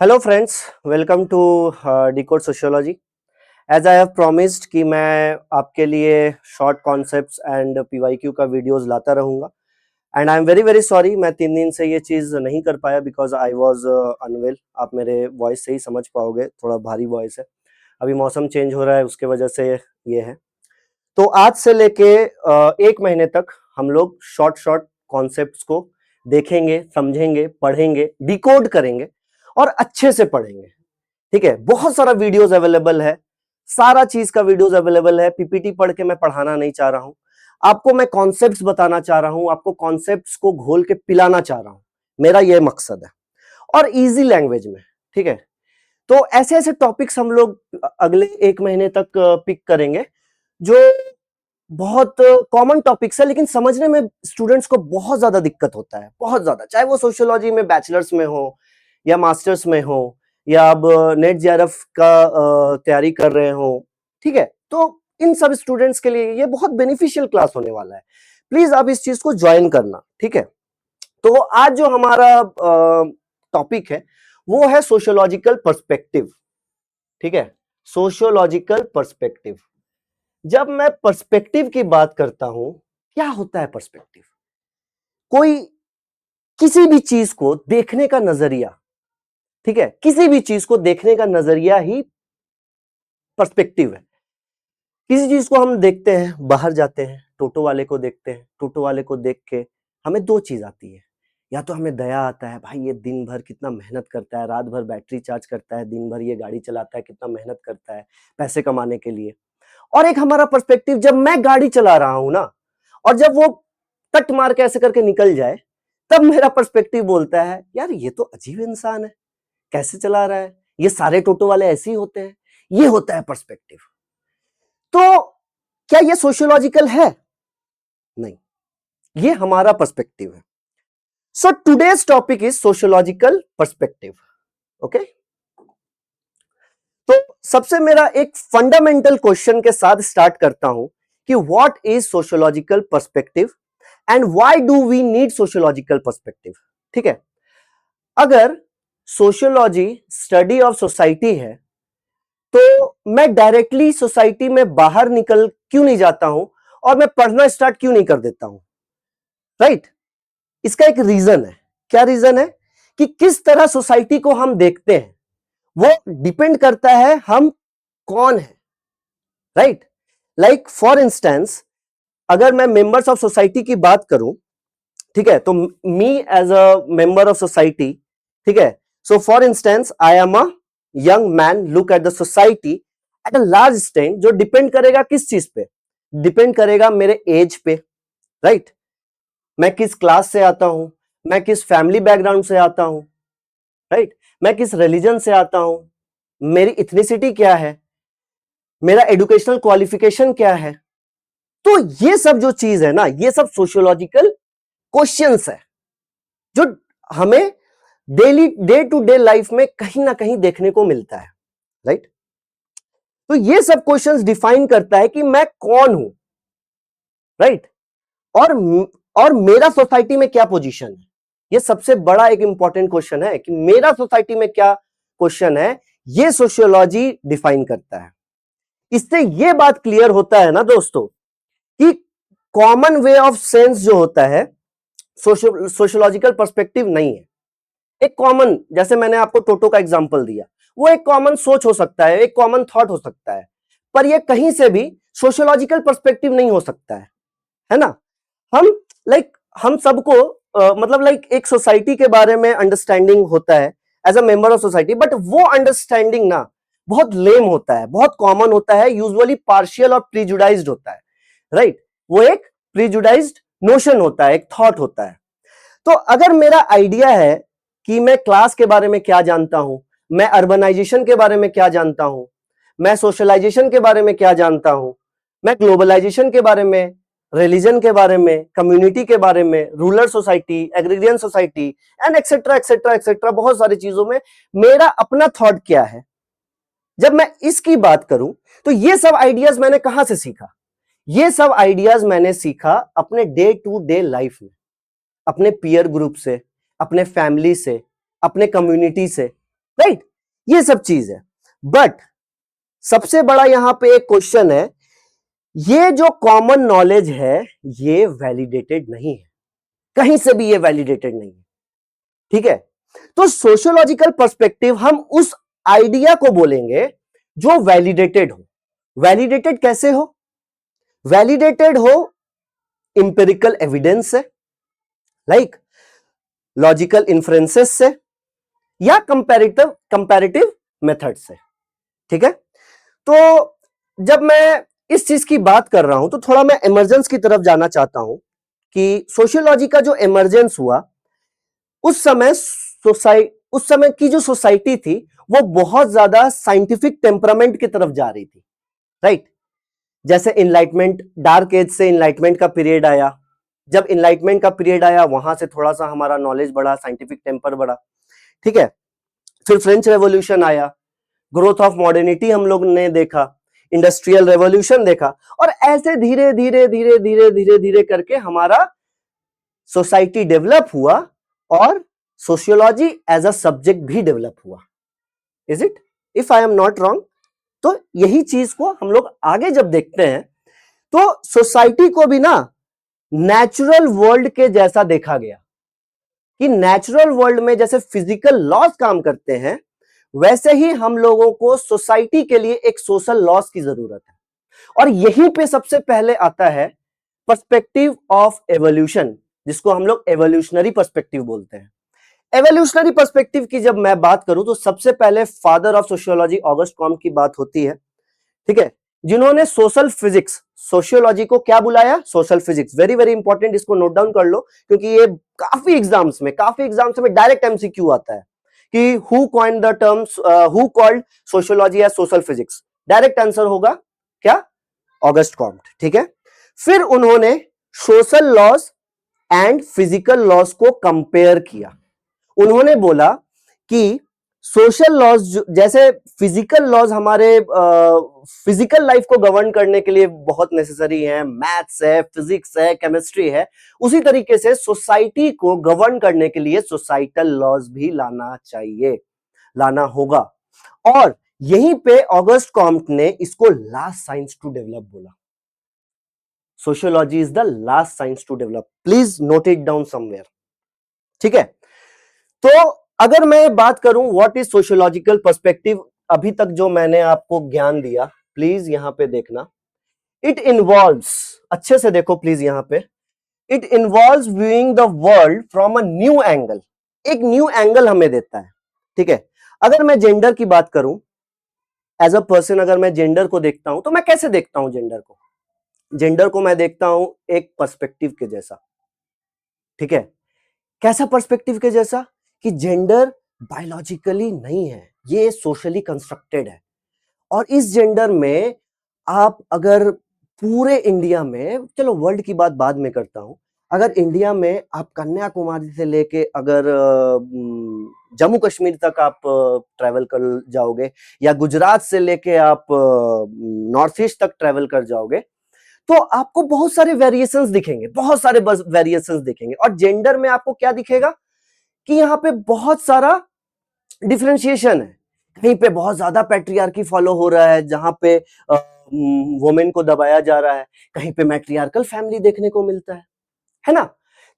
Hello friends, welcome to decode sociology. As I have promised कि मैं आपके लिए शॉर्ट कॉन्सेप्ट्स एंड पीवाईक्यू का वीडियोस लाता रहूँगा। And I am very very sorry, मैं 3 दिन से ये चीज़ नहीं कर पाया बिकॉज आई वाज अनवेल। आप मेरे वॉइस से ही समझ पाओगे, थोड़ा भारी वॉइस है। अभी मौसम चेंज हो रहा है, उसके वजह से ये है। तो आज से लेके 1 महीने तक हम लोग शॉर्ट शॉर्ट कॉन्सेप्ट्स को देखेंगे, समझेंगे, पढ़ेंगे, डिकोड करेंगे और अच्छे से पढ़ेंगे। ठीक है, बहुत सारा वीडियोस अवेलेबल है, सारा चीज का वीडियोस अवेलेबल है। पीपीटी पढ़ के मैं पढ़ाना नहीं चाह रहा हूं आपको, मैं कॉन्सेप्ट्स बताना चाह रहा हूं, आपको कॉन्सेप्ट्स को घोल के पिलाना चाह रहा हूं। मेरा यह मकसद है, और इजी लैंग्वेज में। ठीक है, तो ऐसे ऐसे टॉपिक्स हम लोग अगले 1 महीने तक पिक करेंगे जो बहुत कॉमन टॉपिक्स है, लेकिन समझने में स्टूडेंट्स को बहुत ज्यादा दिक्कत होता है, बहुत ज्यादा। चाहे वो सोशियोलॉजी में बैचलर्स में हो या मास्टर्स में हो या अब नेट जेआरएफ का तैयारी कर रहे हो। ठीक है, तो इन सब स्टूडेंट्स के लिए ये बहुत बेनिफिशियल क्लास होने वाला है। प्लीज आप इस चीज को ज्वाइन करना। ठीक है, तो आज जो हमारा टॉपिक है वो है सोशियोलॉजिकल पर्सपेक्टिव। ठीक है, सोशियोलॉजिकल पर्सपेक्टिव। जब मैं पर्सपेक्टिव की बात करता हूं, क्या होता है पर्सपेक्टिव? कोई किसी भी चीज को देखने का नजरिया। ठीक है, किसी भी चीज को देखने का नजरिया ही पर्सपेक्टिव है। किसी चीज को हम देखते हैं, बाहर जाते हैं, टोटो वाले को देखते हैं, टोटो वाले को देख के हमें दो चीज आती है। या तो हमें दया आता है, भाई ये दिन भर कितना मेहनत करता है, रात भर बैटरी चार्ज करता है, दिन भर ये गाड़ी चलाता है, कितना मेहनत करता है पैसे कमाने के लिए। और एक हमारा पर्सपेक्टिव, जब मैं गाड़ी चला रहा हूं ना, और जब वो कट मार के ऐसे करके निकल जाए, तब मेरा पर्सपेक्टिव बोलता है यार ये तो अजीब इंसान है, कैसे चला रहा है, ये सारे टोटो वाले ऐसे ही होते हैं। ये होता है पर्सपेक्टिव। तो क्या ये सोशियोलॉजिकल है? नहीं, ये हमारा पर्सपेक्टिव है। So today's topic is sociological perspective. Okay, तो सबसे मेरा एक फंडामेंटल क्वेश्चन के साथ स्टार्ट करता हूं कि what is sociological perspective and why do we need sociological perspective. ठीक है, अगर सोशियोलॉजी स्टडी ऑफ सोसाइटी है, तो मैं डायरेक्टली सोसाइटी में बाहर निकल क्यों नहीं जाता हूं और मैं पढ़ना स्टार्ट क्यों नहीं कर देता हूं? राइट, इसका एक रीजन है। क्या रीजन है? कि किस तरह सोसाइटी को हम देखते हैं वो डिपेंड करता है हम कौन है। राइट, लाइक फॉर इंस्टेंस, अगर मैं मेंबर्स ऑफ सोसाइटी की बात करूं, ठीक है, तो me as a member of society, ठीक है, so for instance I am a young man, look at the society at a large extent. जो डिपेंड करेगा किस चीज पे? डिपेंड करेगा मेरे एज पे। राइट, मैं किस क्लास से आता हूं, मैं किस फैमिली बैकग्राउंड से आता हूं, राइट, मैं किस रिलीजन से आता हूं, मेरी इथनिसिटी क्या है, मेरा एजुकेशनल क्वालिफिकेशन क्या है। तो ये सब जो चीज है ना, ये सब सोशियोलॉजिकल क्वेश्चंस है जो हमें daily day to day life में कहीं ना कहीं देखने को मिलता है। राइट, तो ये सब क्वेश्चंस डिफाइन करता है कि मैं कौन हूं। राइट, और मेरा सोसाइटी में क्या पोजीशन है। ये सबसे बड़ा एक इंपॉर्टेंट क्वेश्चन है कि मेरा सोसाइटी में क्या क्वेश्चन है, ये सोशियोलॉजी डिफाइन करता है। इससे ये बात क्लियर होता है ना दोस्तों कि कॉमन वे ऑफ सेंस जो होता है सोशियोलॉजिकल पर्सपेक्टिव नहीं है। एक कॉमन, जैसे मैंने आपको टोटो का एग्जांपल दिया, वो एक कॉमन सोच हो सकता है, एक कॉमन थॉट हो सकता है, पर ये कहीं से भी सोशियोलॉजिकल पर्सपेक्टिव नहीं हो सकता है ना। हम हम सबको मतलब एक सोसाइटी के बारे में अंडरस्टैंडिंग होता है as a member of society, but वो अंडरस्टैंडिंग ना बहुत लेम होता है, बहुत कॉमन होता है, यूजुअली पार्शियल और प्रीजुडाइज्ड होता है। राइट, वो एक प्रीजुडाइज्ड नोशन होता है, एक थॉट होता है। तो अगर मेरा आइडिया है कि मैं क्लास के बारे में क्या जानता हूं, मैं अर्बनाइजेशन के बारे में क्या जानता हूं, मैं सोशलाइजेशन के बारे में क्या जानता हूं, मैं ग्लोबलाइजेशन के बारे में, रिलीजन के बारे में, कम्युनिटी के बारे में, rural society, agrarian society and etcetera etcetera etcetera, बहुत सारी चीजों में मेरा अपना थॉट क्या है, जब मैं इसकी बात करूं, तो ये सब आइडियाज मैंने कहां से सीखा? ये सब आइडियाज मैंने सीखा अपने डे टू डे लाइफ में, अपने पीयर ग्रुप से, अपने फैमिली से, अपने कम्युनिटी से। राइट, ये सब चीज है। बट सबसे बड़ा यहां पे एक क्वेश्चन है, ये जो कॉमन नॉलेज है ये वैलिडेटेड नहीं है, कहीं से भी ये वैलिडेटेड नहीं है, ठीक है। तो सोशियोलॉजिकल पर्सपेक्टिव हम उस आइडिया को बोलेंगे जो वैलिडेटेड हो। वैलिडेटेड कैसे हो? वैलिडेटेड हो इंपेरिकल एविडेंस से, लाइक लॉजिकल इन्फ्रेंसेस से, या कंपैरेटिव मेथड से, ठीक है। तो जब मैं इस चीज की बात कर रहा हूं तो थोड़ा मैं इमर्जेंस की तरफ जाना चाहता हूं कि सोशियोलॉजी का जो इमर्जेंस हुआ उस समय की जो सोसाइटी थी वो बहुत ज्यादा साइंटिफिक टेम्परामेंट की तरफ जा रही थी, राइट। जैसे इनलाइटमेंट, डार्क एज से इनलाइटमेंट का पीरियड आया, जब इनलाइटमेंट का पीरियड आया वहां से थोड़ा सा हमारा नॉलेज बढ़ा, साइंटिफिक टेम्पर बढ़ा, ठीक है। फिर फ्रेंच रेवोल्यूशन आया, ग्रोथ ऑफ मॉडर्निटी हम लोग ने देखा, इंडस्ट्रियल रेवोल्यूशन देखा, और ऐसे धीरे धीरे धीरे धीरे धीरे धीरे करके हमारा सोसाइटी डेवलप हुआ और सोशियोलॉजी एज अ सब्जेक्ट भी डेवलप हुआ। Is it? If I am not wrong. तो यही चीज को हम लोग आगे जब देखते हैं तो सोसाइटी को भी ना नेचुरल वर्ल्ड के जैसा देखा गया, कि नेचुरल वर्ल्ड में जैसे फिजिकल लॉज काम करते हैं वैसे ही हम लोगों को सोसाइटी के लिए एक सोशल लॉज की जरूरत है। और यहीं पे सबसे पहले आता है पर्सपेक्टिव ऑफ एवोल्यूशन, जिसको हम लोग एवोल्यूशनरी पर्सपेक्टिव बोलते हैं। एवोल्यूशनरी पर्सपेक्टिव की जब मैं बात करूं तो सबसे पहले father of sociology August Comte की बात होती है, ठीक है, जिन्होंने सोशल फिजिक्स, सोशियोलॉजी को क्या बुलाया? Social physics. Very very important, इसको नोट डाउन कर लो क्योंकि ये काफी एग्जाम्स में डायरेक्ट एमसीक्यू आता है कि who coined the terms, who called sociology as social physics. Direct answer होगा क्या? ऑगस्ट कॉम्ट, ठीक है। फिर उन्होंने social laws and physical laws को कंपेयर किया। उन्होंने बोला कि सोशल लॉज जैसे फिजिकल लॉज हमारे फिजिकल लाइफ को गवर्न करने के लिए बहुत नेसेसरी है, मैथ्स है, फिजिक्स है, केमिस्ट्री है, उसी तरीके से सोसाइटी को गवर्न करने के लिए सोसाइटल लॉज भी लाना चाहिए, लाना होगा। और यहीं पे ऑगस्ट कॉम्ट ने इसको लास्ट साइंस टू डेवलप बोला। Sociology is the last science to develop, please note it down somewhere, ठीक है। तो अगर मैं बात करूं व्हाट इज सोशियोलॉजिकल पर्सपेक्टिव, अभी तक जो मैंने आपको ज्ञान दिया प्लीज यहां पे देखना। इट इन्वॉल्व्स, अच्छे से देखो प्लीज यहां पे, it involves viewing the world from a new angle. एक न्यू एंगल हमें देता है, ठीक है। अगर मैं जेंडर की बात करूं, एज अ पर्सन अगर मैं जेंडर को देखता हूं तो मैं कैसे देखता हूं जेंडर को? जेंडर को मैं देखता हूं एक पर्सपेक्टिव के जैसा, ठीक है। कैसा पर्सपेक्टिव के जैसा? कि जेंडर बायोलॉजिकली नहीं है, ये सोशली कंस्ट्रक्टेड है। और इस जेंडर में आप अगर पूरे इंडिया में, चलो वर्ल्ड की बात बाद में करता हूं, अगर इंडिया में आप कन्याकुमारी से लेके अगर जम्मू कश्मीर तक आप ट्रैवल कर जाओगे, या गुजरात से लेके आप नॉर्थ ईस्ट तक ट्रैवल कर जाओगे, तो आपको बहुत सारे वेरिएशंस दिखेंगे, बहुत सारे वेरिएशंस दिखेंगे। और जेंडर में आपको क्या दिखेगा? कि यहाँ पे बहुत सारा डिफरेंशिएशन है। कहीं पे बहुत ज्यादा पैट्रियार्की फॉलो हो रहा है जहां पे वुमेन को दबाया जा रहा है, कहीं पे मैट्रियार्कल फैमिली देखने को मिलता है ना।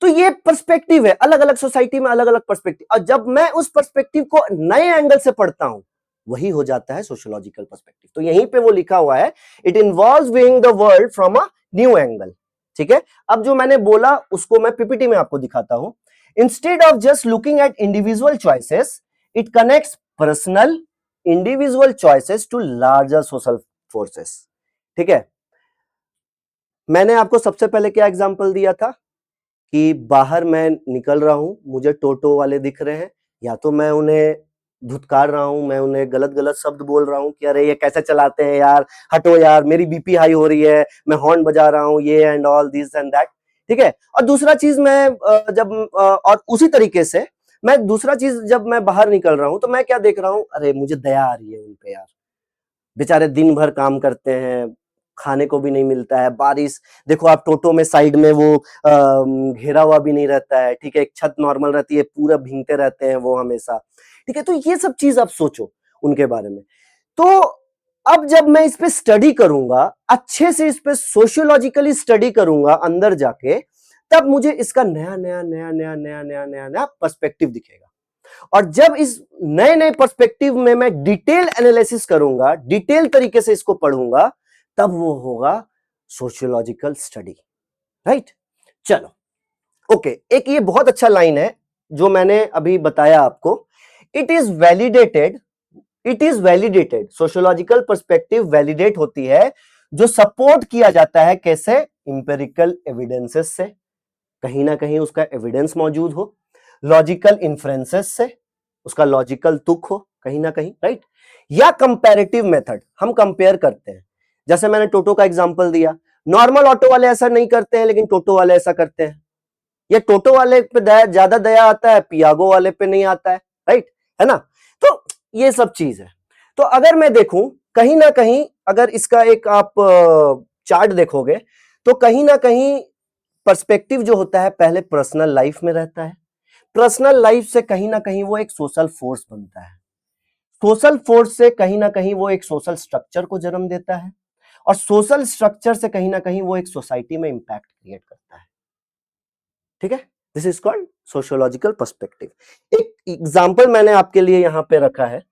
तो ये पर्सपेक्टिव है, अलग अलग सोसाइटी में अलग अलग पर्सपेक्टिव, और जब मैं उस पर्सपेक्टिव को नए एंगल से पढ़ता हूं वही हो जाता है सोशियोलॉजिकल पर्सपेक्टिव। तो यहीं पे वो लिखा हुआ है, it involves viewing the world from a new angle, ठीक है। अब जो मैंने बोला उसको मैं पीपीटी में आपको दिखाता हूं। Instead of just looking at individual choices, it connects personal individual choices to larger social forces, ठीक है। मैंने आपको सबसे पहले क्या एग्जांपल दिया था कि बाहर मैं निकल रहा हूं, मुझे टोटो वाले दिख रहे हैं, या तो मैं उन्हें धुतकार रहा हूं, मैं उन्हें गलत गलत शब्द बोल रहा हूं कि अरे ये कैसे चलाते हैं यार, हटो यार, मेरी बीपी हाई हो रही है, मैं हॉर्न बजा रहा हूं, ये and all this and that, ठीक है। और दूसरा चीज मैं और उसी तरीके से मैं दूसरा चीज जब मैं बाहर निकल रहा हूं तो मैं क्या देख रहा हूं, अरे मुझे दया आ रही है उन पे यार, बेचारे दिन भर काम करते हैं, खाने को भी नहीं मिलता है, बारिश, देखो आप टोटो में साइड में वो घेरा हुआ भी नहीं रहता है, ठीक है, एक छत नॉर्मल रहती है, पूरा भीगते रहते हैं वो हमेशा, ठीक है, तो ये सब चीज आप सोचो उनके बारे में। तो अब जब मैं इस पे स्टडी करूंगा, अच्छे से इस पे सोशियोलॉजिकली स्टडी करूंगा अंदर जाके, तब मुझे इसका नया नया नया नया नया नया नया नया पर्सपेक्टिव दिखेगा। और जब इस नए नए पर्सपेक्टिव में मैं डिटेल एनालिसिस करूंगा, डिटेल तरीके से इसको पढ़ूंगा, तब वो होगा सोशियोलॉजिकल स्टडी, राइट। चलो, ओके, एक ये बहुत अच्छा लाइन है जो मैंने अभी बताया आपको, it is validated, it is validated, sociological perspective validate होती है, जो सपोर्ट किया जाता है कैसे, इंपेरिकल एविडेंसेस से, कहीं ना कहीं उसका एविडेंस मौजूद हो, लॉजिकल इन्फ्रेंसेस से, उसका लॉजिकल तुक हो कहीं ना कहीं, राइट, या कंपैरेटिव मेथड, हम कंपेयर करते हैं, जैसे मैंने टोटो का एग्जांपल दिया, नॉर्मल ऑटो वाले ऐसा नहीं करते हैं लेकिन टोटो वाले ऐसा करते हैं, या टोटो वाले पे ज्यादा दया आता है, पियागो वाले पे नहीं आता है, राइट, है ना। तो ये सब चीज है। तो अगर मैं देखूं कहीं ना कहीं, अगर इसका एक आप चार्ट देखोगे तो कहीं ना कहीं पर्सपेक्टिव जो होता है पहले पर्सनल लाइफ में रहता है, पर्सनल लाइफ से कहीं ना कहीं वो एक सोशल फोर्स बनता है, सोशल फोर्स से कहीं ना कहीं वो एक सोशल स्ट्रक्चर को जन्म देता है, और सोशल स्ट्रक्चर से कहीं ना कहीं वो एक सोसाइटी में इंपैक्ट क्रिएट करता है, ठीक है। This is called sociological perspective. एक एग्जांपल मैंने आपके लिए यहां पे रखा है,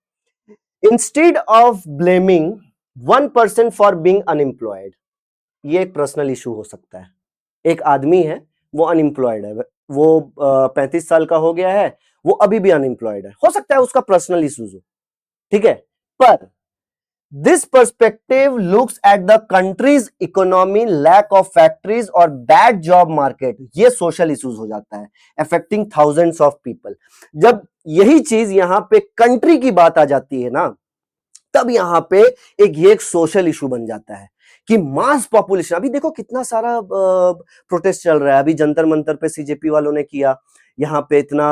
instead of blaming 1% for being unemployed, ये एक पर्सनल इशू हो सकता है। एक आदमी है, वो अनएम्प्लॉयड है, वो 35 साल का हो गया है, वो अभी भी अनएम्प्लॉयड है, हो सकता है उसका पर्सनल इश्यूज हो, ठीक है। पर this perspective looks at the country's economy, lack of factories और बैड जॉब मार्केट, ये सोशल इश्यूज हो जाता है, अफेक्टिंग थाउजेंड्स ऑफ पीपल। जब यही चीज यहां पे कंट्री की बात आ जाती है ना, तब यहां पे एक सोशल इशू बन जाता है कि मास पॉपुलेशन, अभी देखो कितना सारा प्रोटेस्ट चल रहा है, अभी जंतर मंतर पे सीजेपी वालों ने किया, यहाँ पे इतना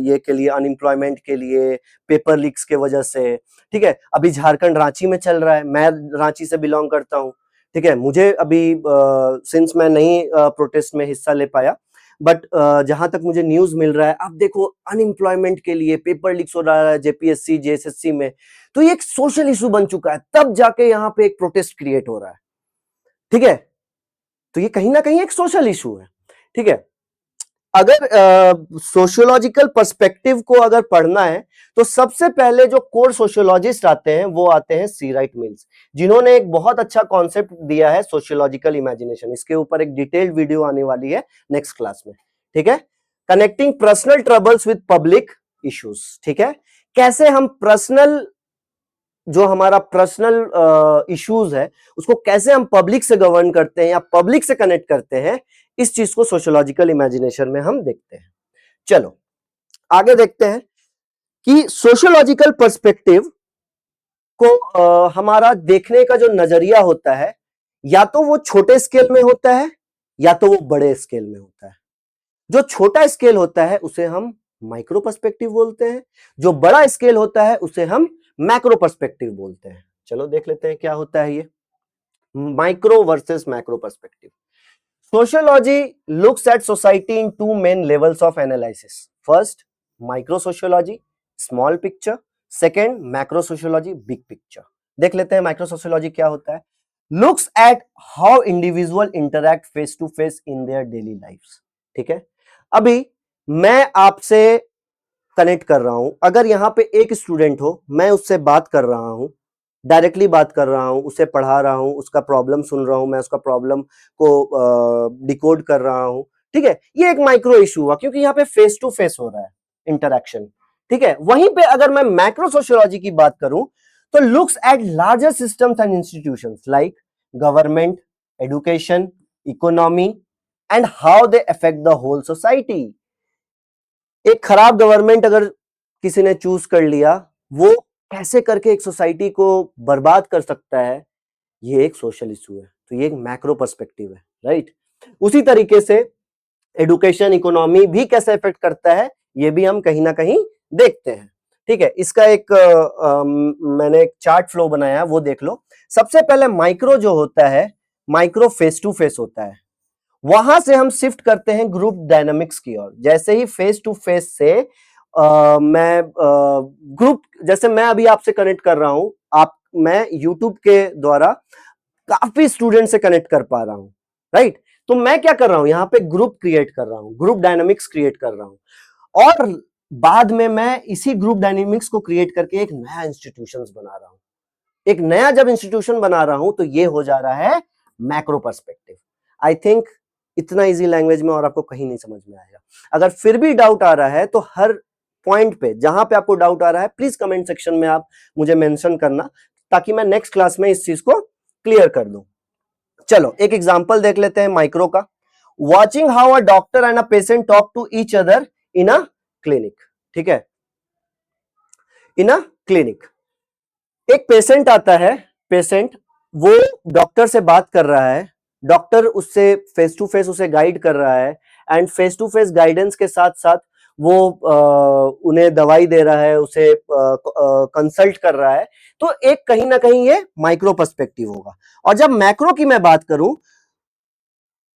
ये के लिए, अनएम्प्लॉयमेंट के लिए, पेपर लीक्स के वजह से, ठीक है। अभी झारखंड रांची में चल रहा है, मैं रांची से बिलोंग करता हूँ, ठीक है। मुझे अभी सिंस मैं नहीं प्रोटेस्ट में हिस्सा ले पाया, बट जहां तक मुझे न्यूज मिल रहा है, अब देखो अनएम्प्लॉयमेंट के लिए पेपर लीक्स हो रहा है जेपीएससी जेएसएससी में, तो ये एक सोशल इशू बन चुका है, तब जाके यहाँ पे एक प्रोटेस्ट क्रिएट हो रहा है, ठीक है। तो ये कहीं ना कहीं एक सोशल इशू है, ठीक है। अगर सोशियोलॉजिकल पर्सपेक्टिव को अगर पढ़ना है तो सबसे पहले जो कोर सोशियोलॉजिस्ट आते हैं वो आते हैं सी राइट मिल्स, जिन्होंने एक बहुत अच्छा कॉन्सेप्ट दिया है सोशियोलॉजिकल इमेजिनेशन। इसके ऊपर एक डिटेल्ड वीडियो आने वाली है नेक्स्ट क्लास में, ठीक है। Connecting personal troubles with public issues, ठीक है, कैसे हम पर्सनल, जो हमारा पर्सनल इश्यूज है उसको कैसे हम पब्लिक से गवर्न करते हैं या पब्लिक से कनेक्ट करते हैं, इस चीज को सोशियोलॉजिकल इमेजिनेशन में हम देखते हैं। चलो आगे देखते हैं कि सोशियोलॉजिकल पर्सपेक्टिव को हमारा देखने का जो नजरिया होता है, या तो वो छोटे स्केल में होता है या तो वो बड़े स्केल में होता है। जो छोटा स्केल होता है उसे हम माइक्रो पर्सपेक्टिव बोलते हैं, जो बड़ा स्केल होता है उसे हम मैक्रो पर्सपेक्टिव बोलते हैं। चलो देख लेते हैं क्या होता है ये micro versus macro perspective. Sociology looks at society in two main levels of analysis. First micro sociology, small picture, second macro sociology, big picture. देख लेते हैं माइक्रो सोशियोलॉजी क्या होता है। Looks at how individual interact face to face in their daily lifes, ठीक है। अभी मैं आपसे कनेक्ट कर रहा हूं, अगर यहां पे एक स्टूडेंट हो, मैं उससे बात कर रहा हूं, डायरेक्टली बात कर रहा हूं, उसे पढ़ा रहा हूं, उसका प्रॉब्लम सुन रहा हूं, मैं उसका प्रॉब्लम को डिकोड कर रहा हूं, ठीक है। ये एक माइक्रो इशू हुआ क्योंकि यहाँ पे फेस टू फेस हो रहा है इंटरैक्शन, ठीक है। वहीं पे अगर मैं मैक्रो सोशियोलॉजी की बात करूं तो looks at larger systems and institutions like government, education, economy and how they affect the whole society. एक खराब गवर्नमेंट अगर किसी ने चूज कर लिया, वो कैसे करके एक सोसाइटी को बर्बाद कर सकता है, ये एक सोशल इशू है। तो ये एक मैक्रो पर्सपेक्टिव है, राइट। उसी तरीके से एडुकेशन, इकोनॉमी भी कैसे इफेक्ट करता है, ये भी हम कहीं ना कहीं देखते हैं, ठीक है। इसका एक मैंने एक चार्ट फ्लो बनाया है, वो देख लो। सबसे पहले माइक्रो जो होता है, माइक्रो फेस टू फेस होता है, वहां से हम शिफ्ट करते हैं ग्रुप डायनामिक्स की ओर। जैसे ही फेस टू फेस से मैं ग्रुप, जैसे मैं अभी आपसे कनेक्ट कर रहा हूं, मैं यूट्यूब के द्वारा काफी स्टूडेंट से कनेक्ट कर पा रहा हूं, राइट। तो मैं क्या कर रहा हूं, यहां पे ग्रुप क्रिएट कर रहा हूं, ग्रुप डायनामिक्स क्रिएट कर रहा हूं, और बाद में मैं इसी ग्रुप डायनामिक्स को क्रिएट करके एक नया इंस्टीट्यूशन बना रहा हूं। एक नया जब इंस्टीट्यूशन बना रहा हूं तो ये हो जा रहा है मैक्रो पर्सपेक्टिव। आई थिंक इतना इजी लैंग्वेज में और आपको कहीं नहीं समझ में आएगा। अगर फिर भी डाउट आ रहा है तो हर पॉइंट पे जहां पे आपको डाउट आ रहा है प्लीज कमेंट सेक्शन में आप मुझे मेंशन करना, ताकि मैं नेक्स्ट क्लास में इस चीज को क्लियर कर दूं। चलो एक एग्जांपल देख लेते हैं माइक्रो का। Watching how a doctor and a patient talk to each other in a clinic. ठीक है, इन अ क्लिनिक एक पेशेंट आता है, पेशेंट वो डॉक्टर से बात कर रहा है, डॉक्टर उससे फेस टू फेस उसे गाइड कर रहा है, and face to face guidance के साथ साथ वो उन्हें दवाई दे रहा है, उसे कंसल्ट कर रहा है। तो एक कहीं ना कहीं ये माइक्रो पर्सपेक्टिव होगा। और जब मैक्रो की मैं बात करूं,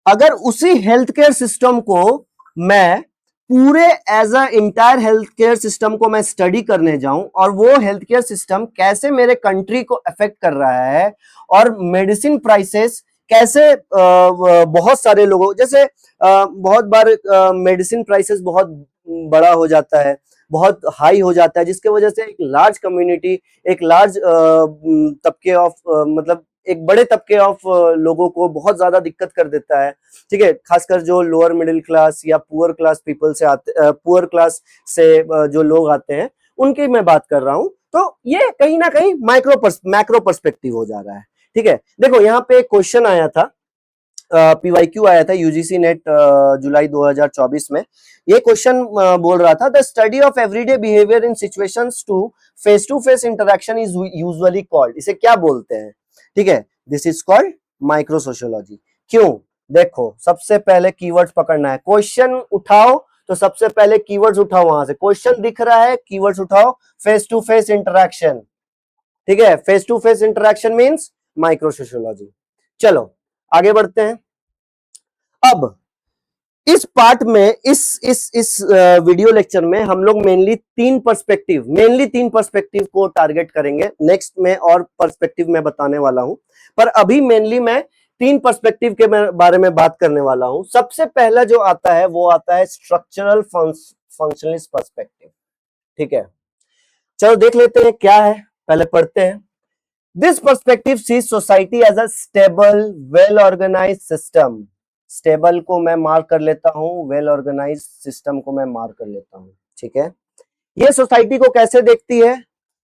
अगर उसी हेल्थ केयर सिस्टम को मैं पूरे as a entire health care system को मैं स्टडी करने जाऊं, और वो हेल्थ केयर सिस्टम कैसे मेरे कंट्री को अफेक्ट कर रहा है, और मेडिसिन प्राइसेस कैसे बहुत सारे लोगों, जैसे बहुत बार मेडिसिन प्राइसेस बहुत बड़ा हो जाता है, बहुत हाई हो जाता है, जिसके वजह से एक लार्ज कम्युनिटी, एक लार्ज तबके ऑफ मतलब एक बड़े तबके ऑफ लोगों को बहुत ज्यादा दिक्कत कर देता है। ठीक है, खासकर जो लोअर मिडिल क्लास या पुअर क्लास पीपल से आते, पुअर क्लास से जो लोग आते हैं, उनकी मैं बात कर रहा हूं। तो ये कहीं ना कहीं मैक्रो पर्सपेक्टिव हो जा रहा है। ठीक है, देखो यहाँ पे एक क्वेश्चन आया था, पीवाईक्यू आया था यूजीसी नेट जुलाई 2024 में। ये क्वेश्चन बोल रहा था, the study of everyday behaviour in situations to face interaction is usually called. इसे क्या बोलते हैं? ठीक है, this is called micro sociology. क्यों? देखो सबसे पहले कीवर्ड्स पकड़ना है, क्वेश्चन उठाओ तो सबसे पहले कीवर्ड्स उठाओ, वहां से क्वेश्चन दिख रहा है, कीवर्ड्स उठाओ, फेस टू फेस इंटरेक्शन। ठीक है, face to face interaction means micro sociology. चलो आगे बढ़ते हैं। अब इस पार्ट में, इस वीडियो लेक्चर में हम लोग मेनली तीन पर्सपेक्टिव को टारगेट करेंगे। नेक्स्ट में और पर्सपेक्टिव में बताने वाला हूं, पर अभी मेनली मैं तीन पर्सपेक्टिव के बारे में बात करने वाला हूं। सबसे पहला जो आता है वो आता है स्ट्रक्चरल फंक्शनलिस्ट पर्सपेक्टिव। ठीक है, चलो देख लेते हैं क्या है, पहले पढ़ते हैं। This perspective sees society as a stable, well-organized system. Stable को मैं मार्क कर लेता हूं, well-organized system को मैं मार्क कर लेता हूं। ठीक है, ये सोसाइटी को कैसे देखती है?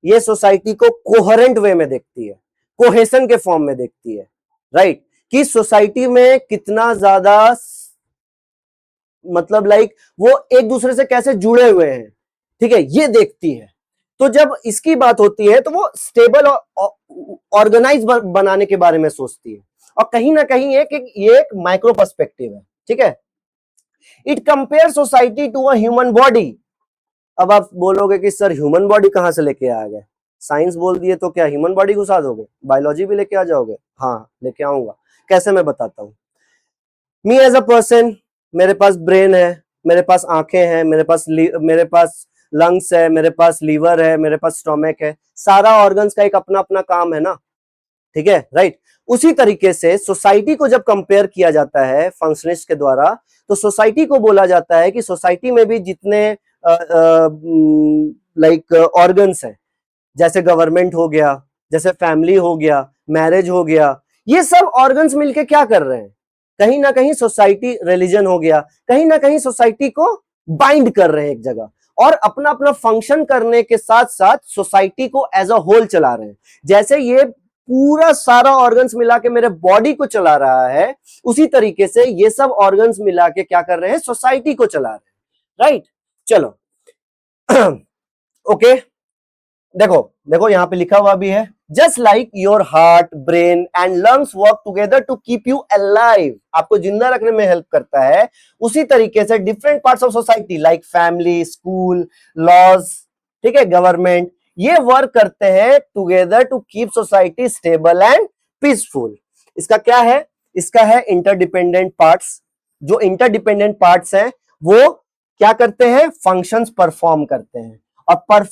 ये सोसाइटी को कोहेरेंट वे में देखती है, कोहेशन के फॉर्म में देखती है, राइट। कि सोसाइटी में कितना ज्यादा मतलब वो एक दूसरे से कैसे जुड़े हुए हैं, ठीक है, ये देखती है। तो जब इसकी बात होती है तो वो स्टेबल और ऑर्गेनाइज बनाने के बारे में सोचती है, और कहीं ना कहीं ये एक माइक्रो पर्सपेक्टिव है। ठीक है, it compare society to a human body. अब आप बोलोगे कि सर ह्यूमन बॉडी कहां से लेके आ गए, साइंस बोल दिए तो क्या ह्यूमन बॉडी घुसा दोगे, बायोलॉजी भी लेके आ जाओगे? हाँ लेके आऊंगा, कैसे मैं बताता हूं। मी एज अ पर्सन, मेरे पास ब्रेन है, मेरे पास आंखें हैं, मेरे पास लंग्स है, मेरे पास लीवर है, मेरे पास स्टोमक है, सारा ऑर्गन्स का एक अपना अपना काम है ना। ठीक है, राइट। उसी तरीके से सोसाइटी को जब कंपेयर किया जाता है फंक्शनिस्ट के द्वारा, तो सोसाइटी को बोला जाता है कि सोसाइटी में भी जितने ऑर्गन्स हैं, जैसे गवर्नमेंट हो गया, जैसे फैमिली हो गया, मैरिज हो गया, ये सब ऑर्गन्स मिलके क्या कर रहे हैं? कहीं ना कहीं सोसाइटी, रिलीजन हो गया, कहीं ना कहीं सोसाइटी को बाइंड कर रहे हैं एक जगह, और अपना अपना फंक्शन करने के साथ साथ सोसाइटी को एज अ होल चला रहे हैं। जैसे ये पूरा सारा ऑर्गन्स मिला के मेरे बॉडी को चला रहा है, उसी तरीके से ये सब ऑर्गन्स मिला के क्या कर रहे हैं? सोसाइटी को चला रहे हैं, राइट। चलो ओके, देखो देखो यहां पे लिखा हुआ भी है, just like your heart, brain and lungs work together to keep you alive, आपको जिंदा रखने में हेल्प करता है, उसी तरीके से different parts of society like family, school, laws, ठीक है, गवर्नमेंट, ये वर्क करते हैं together to keep society stable and peaceful. इसका क्या है? इसका है इंटरडिपेंडेंट पार्ट्स। जो इंटरडिपेंडेंट पार्ट्स हैं वो क्या करते हैं, फंक्शंस परफॉर्म करते हैं, और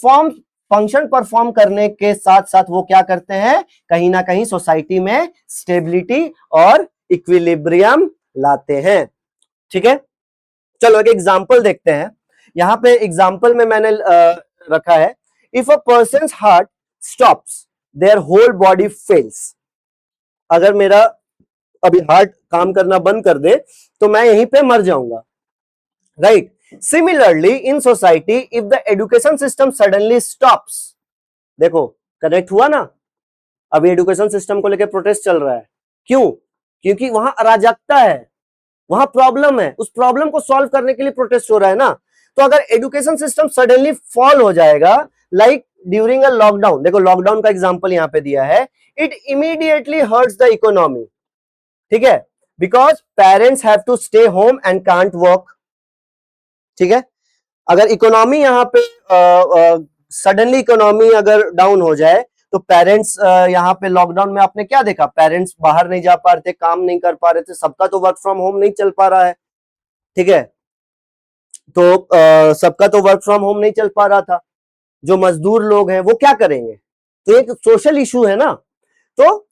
फंक्शन परफॉर्म करने के साथ साथ वो क्या करते हैं, कहीं ना कहीं सोसाइटी में स्टेबिलिटी और इक्विलिब्रियम लाते हैं। ठीक है, चलो एक एग्जांपल देखते हैं। यहां पे एग्जांपल में मैंने रखा है, if a person's heart stops their whole body fails. अगर मेरा अभी हार्ट काम करना बंद कर दे तो मैं यहीं पे मर जाऊंगा, right. Similarly in society if the education system suddenly stops, देखो कनेक्ट हुआ ना, अभी एजुकेशन सिस्टम को लेकर प्रोटेस्ट चल रहा है, क्यों, क्योंकि वहां अराजकता है, वहां प्रॉब्लम है, उस प्रॉब्लम को सॉल्व करने के लिए प्रोटेस्ट हो रहा है ना। तो अगर एजुकेशन सिस्टम सडनली फॉल हो जाएगा, लाइक ड्यूरिंग अ लॉकडाउन, देखो लॉकडाउन का एग्जांपल यहां पे दिया है, it immediately hurts the economy, ठीक है, because parents have to stay home and can't work. ठीक है, अगर इकोनॉमी यहां पे सडनली इकोनॉमी अगर डाउन हो जाए तो पेरेंट्स यहाँ पे लॉकडाउन में आपने क्या देखा, पेरेंट्स बाहर नहीं जा पा रहे थे, काम नहीं कर पा रहे थे, सबका तो वर्क फ्रॉम होम नहीं चल पा रहा है। ठीक है, तो सबका तो वर्क फ्रॉम होम नहीं चल पा रहा था, जो मजदूर लोग हैं वो क्या करेंगे, तो एक सोशल इशू है ना। तो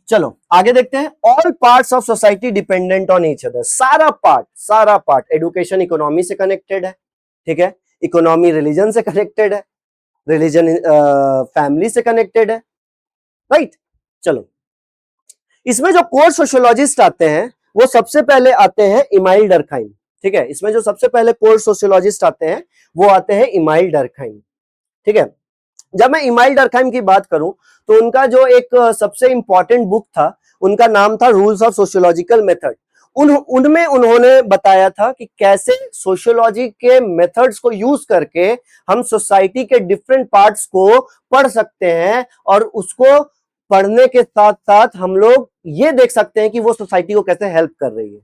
चलो आगे देखते हैं। All parts of society dependent on each other, सारा पार्ट एडुकेशन इकोनॉमी से कनेक्टेड है, ठीक है, इकोनॉमी रिलीजन से कनेक्टेड है, रिलीजन फैमिली से कनेक्टेड है, राइट। चलो इसमें जो कोर सोशियोलॉजिस्ट आते हैं वो सबसे पहले आते हैं इमाइल डर्कहाइम। ठीक है, इसमें जो सबसे पहले कोर सोशियोलॉजिस्ट आते हैं वो आते हैं इमाइल डर्कहाइम। ठीक है, जब मैं इमाइल डर्कहाइम की बात करूं तो उनका जो एक सबसे इंपॉर्टेंट बुक था उनका नाम था रूल्स ऑफ सोशियोलॉजिकल मेथड। उनमें उन्होंने बताया था कि कैसे सोशियोलॉजी के मेथड्स को यूज करके हम सोसाइटी के डिफरेंट पार्ट्स को पढ़ सकते हैं, और उसको पढ़ने के साथ साथ हम लोग ये देख सकते हैं कि वो सोसाइटी को कैसे हेल्प कर रही है।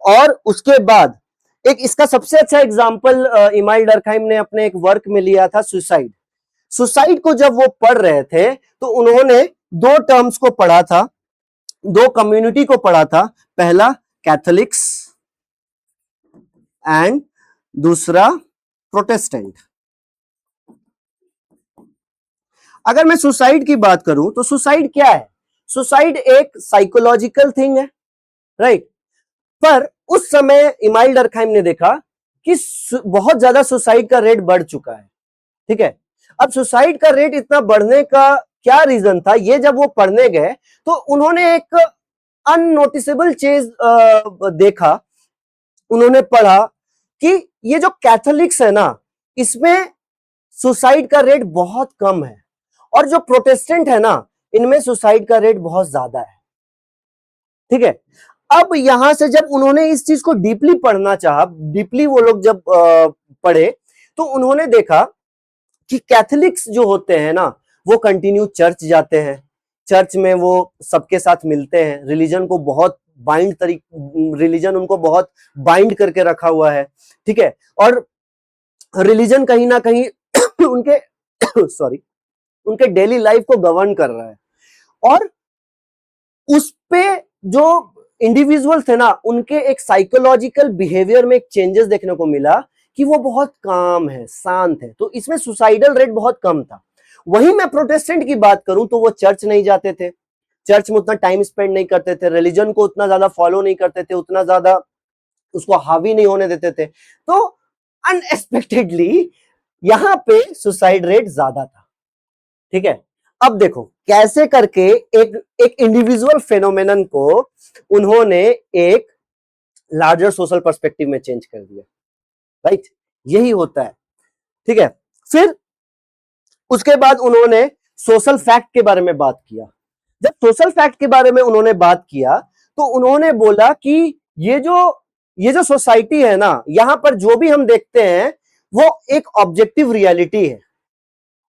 और उसके बाद एक इसका सबसे अच्छा एग्जाम्पल इमाइल डर्कहाइम ने अपने एक वर्क में लिया था, सुसाइड। सुसाइड को जब वो पढ़ रहे थे तो उन्होंने दो टर्म्स को पढ़ा था, दो कम्युनिटी को पढ़ा था, पहला कैथोलिक्स एंड दूसरा प्रोटेस्टेंट। अगर मैं सुसाइड की बात करूं तो सुसाइड क्या है, सुसाइड एक साइकोलॉजिकल थिंग है, राइट। पर उस समय इमाइल डर्कहाइम ने देखा कि बहुत ज्यादा सुसाइड का रेट बढ़ चुका है। ठीक है, अब सुसाइड का रेट इतना बढ़ने का क्या रीजन था, ये जब वो पढ़ने गए तो उन्होंने एक अननोटिसेबल चीज देखा। उन्होंने पढ़ा कि ये जो कैथोलिक्स है ना, इसमें सुसाइड का रेट बहुत कम है, और जो प्रोटेस्टेंट है ना, इनमें सुसाइड का रेट बहुत ज्यादा है। ठीक है, अब यहां से जब उन्होंने इस चीज को डीपली पढ़ना चाहा, डीपली वो लोग जब पढ़े तो उन्होंने देखा कि कैथोलिक्स जो होते हैं ना वो कंटिन्यू चर्च जाते हैं, चर्च में वो सबके साथ मिलते हैं, रिलीजन को बहुत रिलीजन उनको बहुत बाइंड करके रखा हुआ है। ठीक है, और रिलीजन कहीं ना कहीं उनके सॉरी उनके डेली लाइफ को गवर्न कर रहा है, और उस पे जो इंडिविजुअल थे ना उनके एक साइकोलॉजिकल बिहेवियर में एक चेंजेस देखने को मिला कि वो बहुत काम है, शांत है, तो इसमें सुसाइडल रेट बहुत कम था। वहीं मैं प्रोटेस्टेंट की बात करूं तो वो चर्च नहीं जाते थे, चर्च में उतना टाइम स्पेंड नहीं करते थे, रिलीजन को उतना ज्यादा फॉलो नहीं करते थे, उतना ज्यादा उसको हावी नहीं होने देते थे, तो अनएक्सपेक्टेडली यहां पे सुसाइड रेट ज्यादा था। ठीक है, अब देखो कैसे करके एक इंडिविजुअल फेनोमेनन को उन्होंने एक लार्जर सोशल पर्सपेक्टिव में चेंज कर दिया, राइट, यही होता है। ठीक है, फिर उसके बाद उन्होंने सोशल फैक्ट के बारे में बात किया। जब सोशल फैक्ट के बारे में उन्होंने बात किया तो उन्होंने बोला कि ये जो सोसाइटी है ना, यहां पर जो भी हम देखते हैं वो एक ऑब्जेक्टिव रियलिटी है।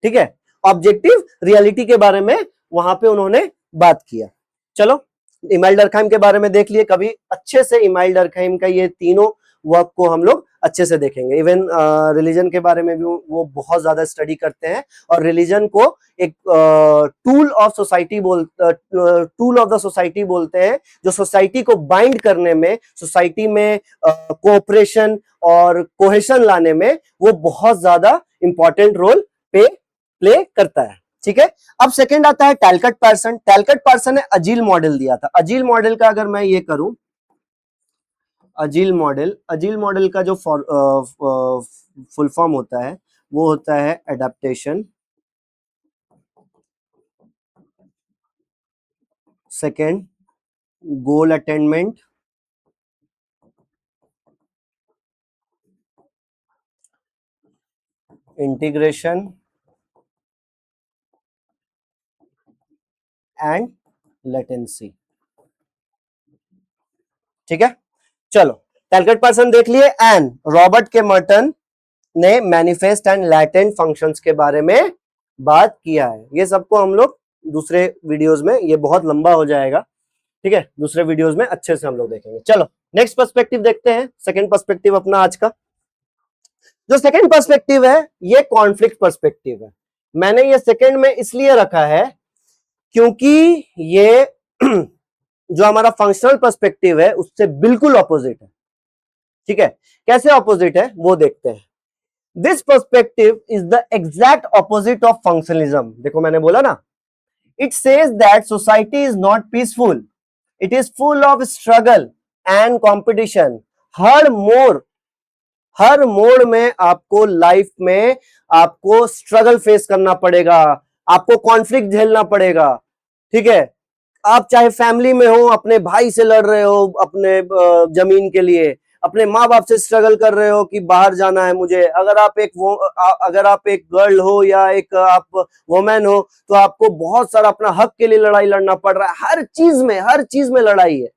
ठीक है, ऑब्जेक्टिव रियलिटी के बारे में वहां पे उन्होंने बात किया। चलो इमाइल डर्कहाइम के बारे में देख लिए, कभी अच्छे से इमाइल डर्कहाइम का ये तीनों वर्क को हम लोग अच्छे से देखेंगे। इवन रिलीजन के बारे में भी वो बहुत ज्यादा स्टडी करते हैं, और रिलीजन को एक tool of society tool of the society बोलते हैं, जो सोसाइटी को बाइंड करने में, सोसाइटी में कोऑपरेशन और कोहेशन लाने में वो बहुत ज्यादा इंपॉर्टेंट रोल प्ले करता है। ठीक है, अब सेकंड आता है टैलकट पर्सन। टैलकट पर्सन ने अजील मॉडल दिया था। अजील मॉडल का अगर मैं ये करूं, अजील मॉडल का जो फुल फॉर्म होता है वो होता है adaptation, second goal attainment, integration and latency. ठीक है, चलो टैलकट पर्सन देख लिए। एंड रॉबर्ट के मर्टन ने मैनिफेस्ट एंड लैटेंट फंक्शंस के बारे में बात किया है। ये सबको हम लोग दूसरे वीडियोस में, ये बहुत लंबा हो जाएगा, ठीक है, दूसरे वीडियोस में अच्छे से हम लोग देखेंगे। चलो नेक्स्ट पर्सपेक्टिव देखते हैं, सेकंड पर्सपेक्टिव अपना आज का। जो सेकंड पर्सपेक्टिव है ये कॉन्फ्लिक्ट पर्सपेक्टिव है। मैंने ये सेकंड में इसलिए रखा है क्योंकि ये जो हमारा फंक्शनल पर्सपेक्टिव है उससे बिल्कुल ऑपोजिट है। ठीक है, कैसे ऑपोजिट है वो देखते हैं। This perspective is the exact opposite of functionalism. देखो मैंने बोला ना, it says that society is not peaceful, it is full of struggle and competition. हर मोड़ में आपको लाइफ में आपको स्ट्रगल फेस करना पड़ेगा, आपको कॉन्फ्लिक्ट झेलना पड़ेगा। ठीक है, आप चाहे फैमिली में हो, अपने भाई से लड़ रहे हो अपने जमीन के लिए, अपने माँ बाप से स्ट्रगल कर रहे हो कि बाहर जाना है मुझे। अगर आप एक गर्ल हो या एक आप वुमेन हो तो आपको बहुत सारा अपना हक के लिए लड़ाई लड़ना पड़ रहा है। हर चीज में लड़ाई है।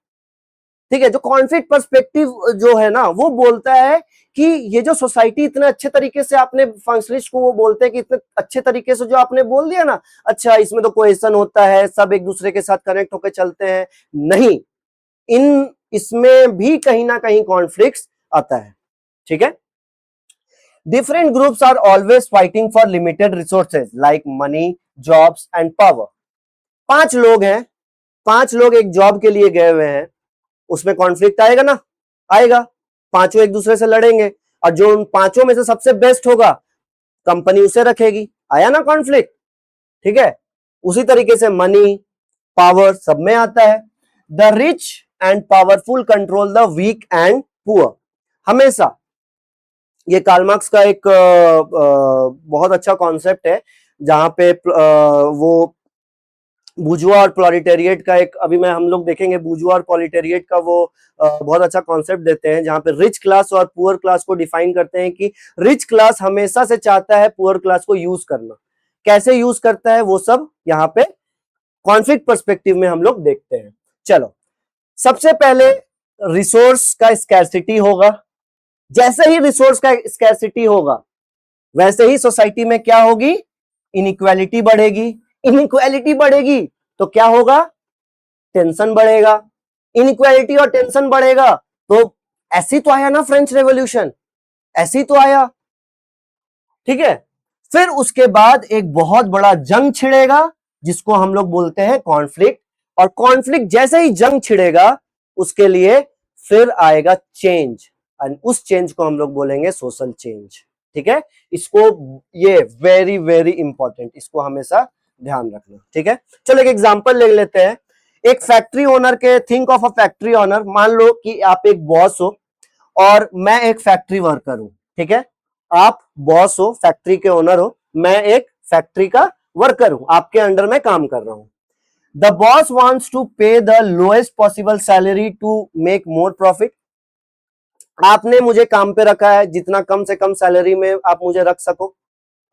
ठीक है, जो कॉन्फ्लिक्ट पर्सपेक्टिव जो है ना वो बोलता है कि ये जो सोसाइटी इतने अच्छे तरीके से, आपने फंक्शनलिस्ट को वो बोलते हैं कि इतने अच्छे तरीके से जो आपने बोल दिया ना, अच्छा इसमें तो कोहेशन होता है, सब एक दूसरे के साथ कनेक्ट होकर चलते हैं, नहीं, इसमें भी कहीं ना कहीं कॉन्फ्लिक्ट आता है। ठीक है, different groups are always fighting for limited resources like money, jobs and power. 5 लोग हैं, 5 लोग एक जॉब के लिए गए हुए हैं, उसमें कॉन्फ्लिक्ट आएगा ना, आएगा, पांचों एक दूसरे से लड़ेंगे, और जो उन पांचों में से सबसे बेस्ट होगा कंपनी उसे रखेगी। आया ना कॉन्फ्लिक्ट। ठीक है, उसी तरीके से मनी, पावर सब में आता है। The rich and powerful control the weak and poor. हमेशा ये कार्ल मार्क्स का एक बहुत अच्छा कॉन्सेप्ट है, जहां पे वो बूर्जुआ और प्रोलेटेरिएट का एक, अभी मैं हम लोग देखेंगे बूर्जुआ और प्रोलेटेरिएट का वो बहुत अच्छा कॉन्सेप्ट देते हैं, जहां पे रिच क्लास और पुअर क्लास को डिफाइन करते हैं कि रिच क्लास हमेशा से चाहता है पुअर क्लास को यूज करना, कैसे यूज करता है वो सब यहाँ पे कॉन्फ्लिक्ट पर्सपेक्टिव में हम लोग देखते हैं। चलो, सबसे पहले रिसोर्स का स्कैरसिटी होगा। जैसे ही रिसोर्स का स्कैरसिटी होगा वैसे ही सोसाइटी में क्या होगी, इनइक्वालिटी बढ़ेगी। इनइक्वालिटी बढ़ेगी तो क्या होगा, टेंशन बढ़ेगा। इनइक्वालिटी और टेंशन बढ़ेगा तो ऐसी तो आया ना फ्रेंच रेवोल्यूशन, ऐसी तो आया। ठीक है, फिर उसके बाद एक बहुत बड़ा जंग छिड़ेगा जिसको हम लोग बोलते हैं कॉन्फ्लिक्ट, और कॉन्फ्लिक्ट जैसे ही जंग छिड़ेगा उसके लिए फिर आएगा चेंज, और उस चेंज को हम लोग बोलेंगे सोशल चेंज। ठीक है, इसको, ये वेरी वेरी इंपॉर्टेंट, इसको हमेशा ध्यान रखना। ठीक है, चलो एक एग्जांपल ले लेते हैं। एक फैक्ट्री ओनर के, think of a factory owner. मान लो कि आप एक बॉस हो और मैं एक फैक्ट्री वर्कर हूं। ठीक है, आप बॉस हो, फैक्ट्री के ओनर हो, मैं एक फैक्ट्री का वर्कर हूं, आपके अंडर में काम कर रहा हूं। The boss wants to pay the lowest possible salary to make more profit. आपने मुझे काम पे रखा है, जितना कम से कम सैलरी में आप मुझे रख सको,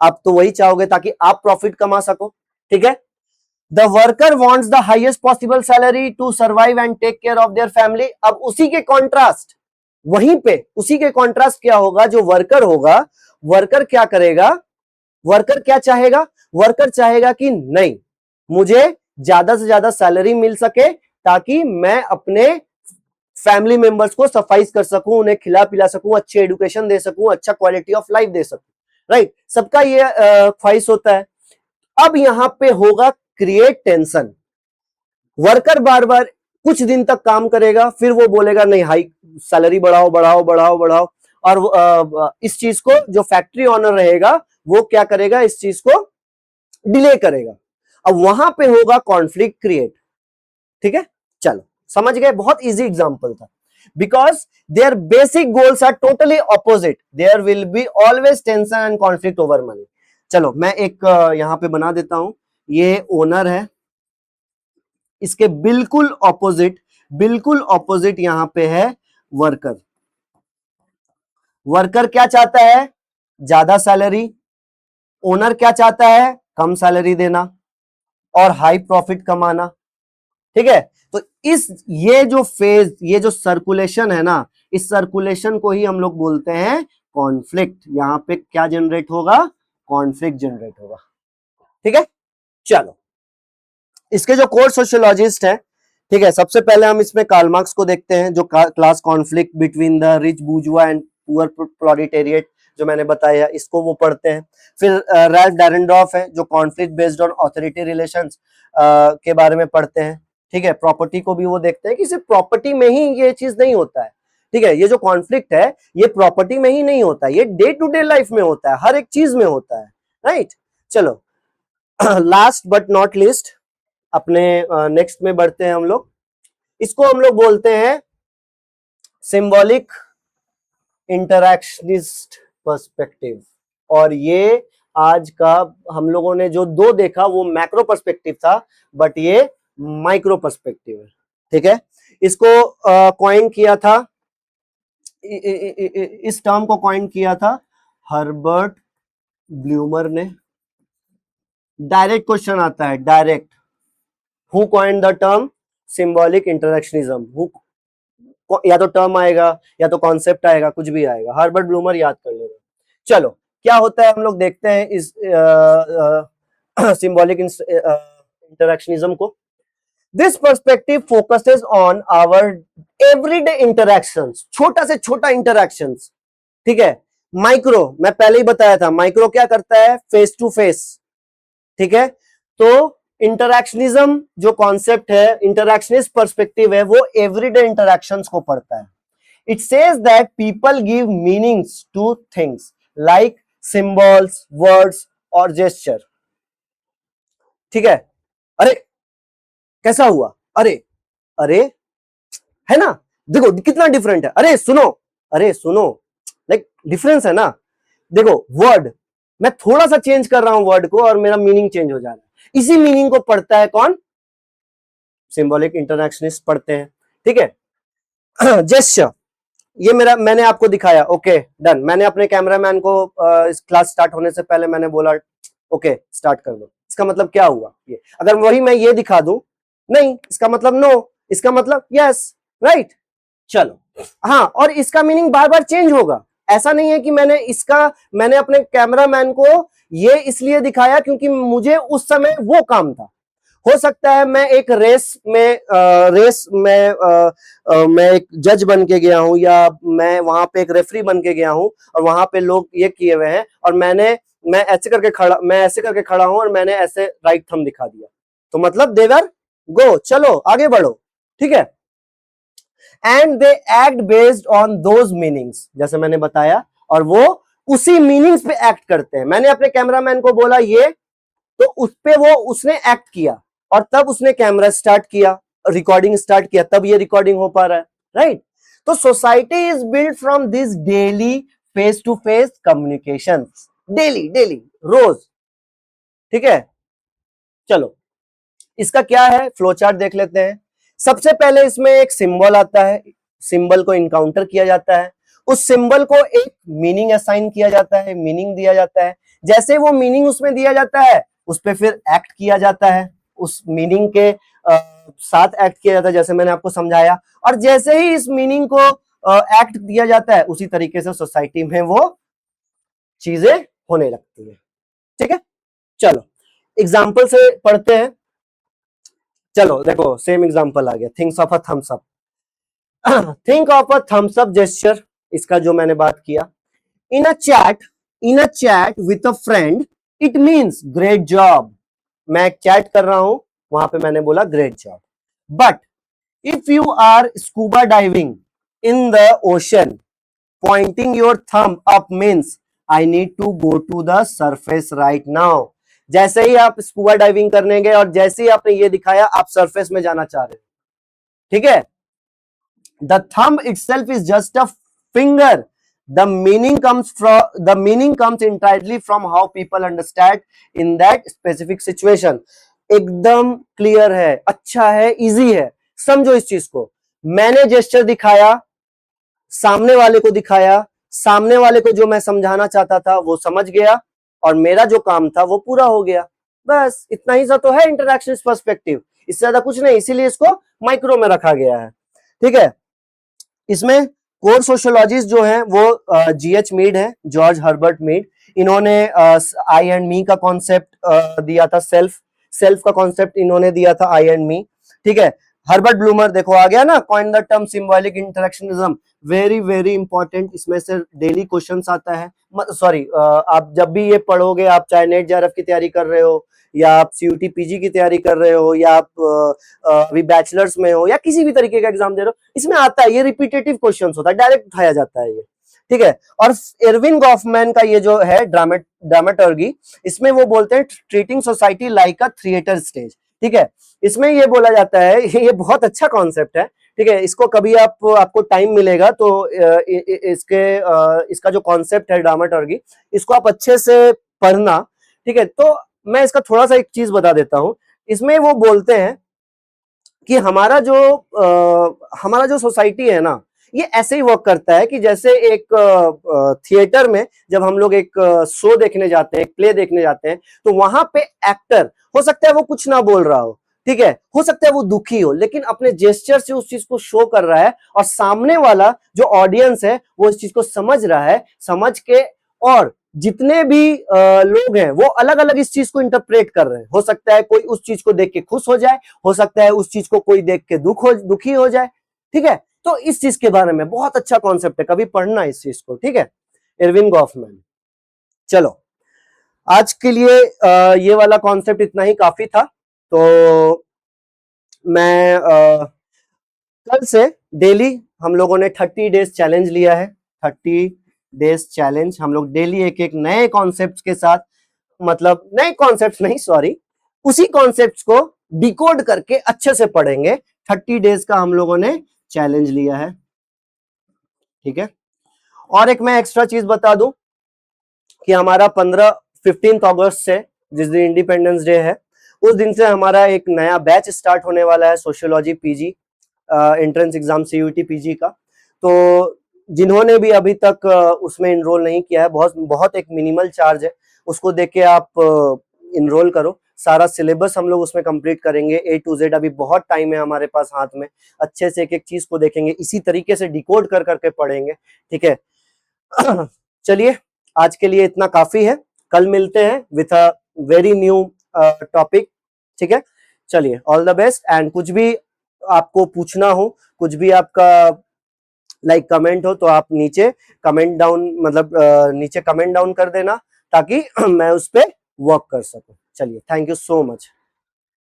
आप तो वही चाहोगे ताकि आप प्रॉफिट कमा सको। ठीक है, the worker wants the highest possible salary to survive and take care of their family. अब उसी के कॉन्ट्रास्ट, वहीं पे उसी के कॉन्ट्रास्ट क्या होगा, जो वर्कर होगा, वर्कर क्या करेगा, वर्कर क्या चाहेगा, वर्कर चाहेगा कि नहीं, मुझे ज्यादा से ज्यादा सैलरी मिल सके ताकि मैं अपने फैमिली मेंबर्स को सफाइज कर सकूं, उन्हें खिला पिला सकूं, अच्छी एजुकेशन दे सकूं, अच्छा क्वालिटी ऑफ लाइफ दे सकूं, राइट? सबका ये ख्वाहिश होता है। अब यहां पे होगा क्रिएट टेंशन। वर्कर बार बार कुछ दिन तक काम करेगा, फिर वो बोलेगा नहीं हाई सैलरी बढ़ाओ बढ़ाओ बढ़ाओ बढ़ाओ, और इस चीज को जो फैक्ट्री ऑनर रहेगा वो क्या करेगा, इस चीज को डिले करेगा। अब वहां पे होगा कॉन्फ्लिक्ट क्रिएट। ठीक है, चलो समझ गए, बहुत इजी एग्जांपल था। Because their basic goals are totally opposite, there will be always tension and conflict over money. चलो मैं एक यहां पे बना देता हूं, ये ओनर है, इसके बिल्कुल ऑपोजिट यहां पे है वर्कर। वर्कर क्या चाहता है, ज्यादा सैलरी। ओनर क्या चाहता है, कम सैलरी देना और हाई प्रॉफिट कमाना। ठीक है, तो ये जो फेज, ये जो सर्कुलेशन है ना, इस सर्कुलेशन को ही हम लोग बोलते हैं कॉन्फ्लिक्ट। यहां पे क्या जनरेट होगा, कॉन्फ्लिक्ट जनरेट होगा। ठीक है, चलो इसके जो कोर सोशियोलॉजिस्ट हैं, ठीक है, सबसे पहले हम इसमें कार्ल मार्क्स को देखते हैं, जो class conflict between the rich bourgeoisie and poor proletariat जो मैंने बताया, इसको वो पढ़ते हैं। फिर रैल्फ डैरेंडॉर्फ है, जो conflict based on authority relations के बारे में पढ़ते हैं। ठीक है, प्रॉपर्टी को भी वो देखते हैं कि सिर्फ प्रॉपर्टी में ही ये चीज नहीं होता है। ठीक है, ये जो कॉन्फ्लिक्ट है ये प्रॉपर्टी में ही नहीं होता, ये डे टू डे लाइफ में होता है, हर एक चीज में होता है, राइट? चलो लास्ट बट नॉट लिस्ट, अपने नेक्स्ट में बढ़ते हैं हम लोग। इसको हम लोग बोलते हैं सिंबॉलिक इंटरैक्शनिस्ट पर्सपेक्टिव। और ये आज का हम लोगों ने जो दो देखा वो मैक्रो पर्सपेक्टिव था, बट ये माइक्रो पर्सपेक्टिव है। ठीक है, इसको कॉइन किया था, इस टर्म को कॉइन किया था हर्बर्ट ब्लूमर ने। डायरेक्ट क्वेश्चन आता है, direct, who coined the term symbolic interactionism? या तो टर्म आएगा या तो कॉन्सेप्ट आएगा, कुछ भी आएगा, हर्बर्ट ब्लूमर याद कर लेना। चलो क्या होता है हम लोग देखते हैं इस सिंबॉलिक इंटरैक्शनिज्म को। This perspective focuses on our everyday interactions, छोटा से छोटा इंटरैक्शंस। ठीक है, माइक्रो मैं पहले ही बताया था, माइक्रो क्या करता है, फेस टू फेस। ठीक है, तो इंटरैक्शनिज्म जो कॉन्सेप्ट है, इंटरैक्शनिस्ट पर्सपेक्टिव है, वो एवरीडे इंटरैक्शंस को पढ़ता है। It says that people give meanings two things like symbols, words और जेस्चर। ठीक है, अरे कैसा हुआ, अरे अरे, है ना, देखो कितना डिफरेंट है, अरे सुनो, लाइक डिफरेंस है ना। देखो वर्ड, मैं थोड़ा सा चेंज कर रहा हूं वर्ड को और मेरा मीनिंग चेंज हो जा रहा है। इसी मीनिंग को पढ़ता है कौन, सिंबॉलिक इंटरैक्शनिस्ट पढ़ते हैं। ठीक है, जेस्चर, ये मेरा, मैंने आपको दिखाया, ओके डन। मैंने अपने कैमरामैन को इस क्लास स्टार्ट होने से पहले मैंने बोला ओके स्टार्ट कर दो, इसका मतलब क्या हुआ, ये अगर वही मैं ये दिखा दूं, नहीं इसका मतलब नो, इसका मतलब यस, राइट? चलो हाँ, और इसका मीनिंग बार बार चेंज होगा। ऐसा नहीं है कि मैंने अपने कैमरामैन को ये इसलिए दिखाया क्योंकि मुझे उस समय वो काम था। हो सकता है मैं एक रेस में मैं एक जज बन के गया हूं, या मैं वहां पे एक रेफरी बन के गया हूं और वहां पे लोग ये किए हुए हैं और मैं ऐसे करके खड़ा हूं और मैंने ऐसे राइट थंब दिखा दिया, तो मतलब देवर गो, चलो आगे बढ़ो। ठीक है, and they act based on those meanings, जैसे मैंने बताया, और वो उसी मीनिंग्स पे एक्ट करते हैं। मैंने अपने कैमरामैन को बोला ये, तो उस पे वो उसने एक्ट किया और तब उसने कैमरा स्टार्ट किया, रिकॉर्डिंग स्टार्ट किया, तब ये रिकॉर्डिंग हो पा रहा है, राइट? तो society is build from this daily face to face communication, daily daily रोज। ठीक है, चलो इसका क्या है, फ्लो चार्ट देख लेते हैं। सबसे पहले इसमें एक सिंबल आता है, सिंबल को इनकाउंटर किया जाता है, उस सिंबल को एक मीनिंग असाइन किया जाता है, मीनिंग दिया जाता है। जैसे वो मीनिंग उसमें दिया जाता है, उस पर फिर एक्ट किया जाता है, उस मीनिंग के साथ एक्ट किया जाता है, जैसे मैंने आपको समझाया। और जैसे ही इस मीनिंग को एक्ट दिया जाता है, उसी तरीके से सोसाइटी में वो चीजें होने लगती है। ठीक है, चलो एग्जाम्पल से पढ़ते हैं। चलो देखो सेम एग्जांपल आ गया, things of a thumbs up. Think of a thumbs up gesture, इसका जो मैंने बात किया. In a chat with a friend it means great job. मैं चैट कर रहा हूं, वहां पे मैंने बोला great job. But if you are scuba diving in the ocean, pointing your thumb up means I need to go to the surface right now. जैसे ही आप स्कूबा डाइविंग करने गए और जैसे ही आपने ये दिखाया आप सरफेस में जाना चाह रहे हो, ठीक है. The thumb itself is just a finger. The meaning comes entirely from how people understand in that specific situation. एकदम क्लियर है, अच्छा है, इजी है. समझो इस चीज को. मैंने जेस्चर दिखाया, सामने वाले को दिखाया, सामने वाले को जो मैं समझाना चाहता था वो समझ गया और मेरा जो काम था वो पूरा हो गया. बस इतना ही सा तो है इंटरैक्शन पर्सपेक्टिव, इससे ज्यादा कुछ नहीं. इसीलिए इसको माइक्रो में रखा गया है. ठीक है. इसमें कोर सोशियोलॉजिस्ट जो हैं वो जीएच मीड है, जॉर्ज हर्बर्ट मीड. इन्होंने आई एंड मी का कॉन्सेप्ट दिया था. सेल्फ का कॉन्सेप्ट इन्होंने दिया था, आई एंड मी. ठीक है. हर्बर्ट ब्लूमर देखो आ गया ना, coin the term symbolic interactionism. Very very important, इसमें से डेली क्वेश्चंस आता है. सॉरी, आप जब भी ये पढ़ोगे, आप चाहे नेट जेआरएफ की तैयारी कर रहे हो या आप सीयूटी पीजी की तैयारी कर रहे हो या आप अभी बैचलर्स में हो या किसी भी तरीके का एग्जाम दे रहे हो, इसमें आता है. ये रिपीटेटिव क्वेश्चन होता है, डायरेक्ट उठाया जाता है ये. ठीक है. और एर्विन गॉफमैन का ये जो है ड्रामेटर्गी, इसमें वो बोलते हैं ट्रीटिंग सोसाइटी लाइक अ थिएटर स्टेज. ठीक है. इसमें ये बोला जाता है, ये बहुत अच्छा कॉन्सेप्ट है. ठीक है. इसको कभी आपको टाइम मिलेगा तो इसका जो कॉन्सेप्ट है ड्रामेटर्गी, इसको आप अच्छे से पढ़ना. ठीक है. तो मैं इसका थोड़ा सा एक चीज बता देता हूं. इसमें वो बोलते हैं कि हमारा जो सोसाइटी है ना, ये ऐसे ही वर्क करता है कि जैसे एक थिएटर में जब हम लोग एक शो देखने जाते हैं, एक प्ले देखने जाते हैं, तो वहां पे एक्टर हो सकता है वो कुछ ना बोल रहा हो. ठीक है. हो सकता है वो दुखी हो, लेकिन अपने जेस्चर से उस चीज को शो कर रहा है और सामने वाला जो ऑडियंस है वो इस चीज को समझ रहा है. समझ के, और जितने भी लोग हैं वो अलग अलग इस चीज को इंटरप्रेट कर रहे हैं. हो सकता है कोई उस चीज को देख के खुश हो जाए, हो सकता है उस चीज को कोई देख के दुखी हो जाए. ठीक है. तो इस चीज के बारे में बहुत अच्छा कॉन्सेप्ट है, कभी पढ़ना इस चीज को. ठीक है. Erwin Goffman. चलो, आज के लिए ये वाला कॉन्सेप्ट इतना ही काफी था. तो मैं कल से डेली हम लोगों ने 30 डेज चैलेंज लिया है. 30 डेज चैलेंज, हम लोग डेली एक एक नए कॉन्सेप्ट के साथ, मतलब नए कॉन्सेप्ट नहीं, सॉरी, उसी कॉन्सेप्ट को डिकोड करके अच्छे से पढ़ेंगे. 30 डेज का हम लोगों ने चैलेंज लिया है. ठीक है. और एक मैं एक्स्ट्रा चीज बता दूं कि हमारा 15 अगस्त से, जिस दिन इंडिपेंडेंस डे है, उस दिन से हमारा एक नया बैच स्टार्ट होने वाला है, sociology PG entrance exam CUET PG का. तो जिन्होंने भी अभी तक उसमें इनरोल नहीं किया है, बहुत बहुत एक मिनिमल चार्ज है, उसको देख के आप इनरोल करो. सारा सिलेबस हम लोग उसमें कंप्लीट करेंगे A to Z. अभी बहुत टाइम है हमारे पास हाथ में, अच्छे से एक एक चीज को देखेंगे, इसी तरीके से डिकोड कर करके पढ़ेंगे. ठीक है. चलिए, आज के लिए इतना काफी है. कल मिलते हैं with a very new topic. ठीक है. चलिए, ऑल द बेस्ट. एंड कुछ भी आपको पूछना हो, कुछ भी आपका लाइक कमेंट हो, तो आप नीचे कमेंट डाउन, मतलब नीचे कमेंट डाउन कर देना, ताकि मैं उस पर वर्क कर सकूं. चलिए, थैंक यू सो मच.